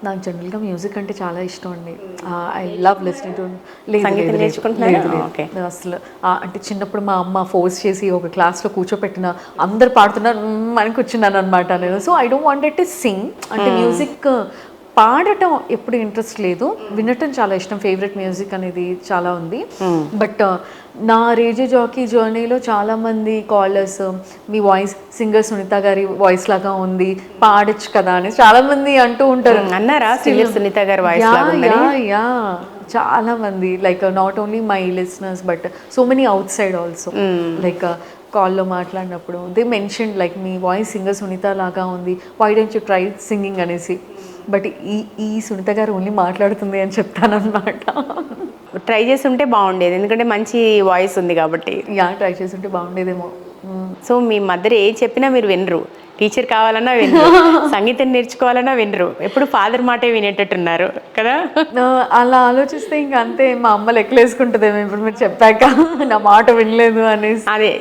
నాకు జనరల్‌గా మ్యూజిక్ అంటే చాలా ఇష్టం అండి. ఐ లవ్ లిస్టెనింగ్ టు సంగీతం నేర్చుకుంటున్నారా? ఓకే. అసలు అంటే చిన్నప్పుడు మా అమ్మ ఫోర్స్ చేసి ఒక క్లాస్‌లో కూర్చోపెట్టిన అందరూ పాడుతున్నారు అని కూర్చున్నాననమాట నేను. So, I don't wanted to sing అంటే మ్యూజిక్ పాడటం ఎప్పుడు ఇంట్రెస్ట్ లేదు. వినటం చాలా ఇష్టం. ఫేవరెట్ మ్యూజిక్ అనేది చాలా ఉంది. బట్ నా రేడియో జాకీ జర్నీలో చాలామంది కాలర్స్ మీ వాయిస్ సింగర్ సునీత గారి వాయిస్ లాగా ఉంది, పాడొచ్చు కదా అని చాలామంది అంటూ ఉంటారు. అన్నారా సింగర్ సునీత గారి వాయిస్ లాగా ఉందని? యా చాలా మంది like not only my listeners but so many outside also like కాల్లో మాట్లాడినప్పుడు దే మెన్షన్ లైక్ మీ వాయిస్ సింగర్ సునీత లాగా ఉంది, why don't you try singing అనేసి. బట్ ఈ సునీత గారు ఓన్లీ మాట్లాడుతుంది అని చెప్తానన్నమాట. ట్రై చేసి ఉంటే బాగుండేది, ఎందుకంటే మంచి వాయిస్ ఉంది కాబట్టి. ట్రై చేసి ఉంటే బాగుండేదేమో. సో మీ మదర్ ఏం చెప్పినా మీరు వినరు, టీచర్ కావాలన్నా వినరు, సంగీతం నేర్చుకోవాలన్నా వినరు, ఎప్పుడు ఫాదర్ మాటే వినేటట్టున్నారు కదా. అలా ఆలోచిస్తే ఇంకా అంతే, మా అమ్మ లెక్కలేసుకుంటుందేమో ఇప్పుడు మీరు చెప్పాక నా మాట వినలేదు అనేసి. అదే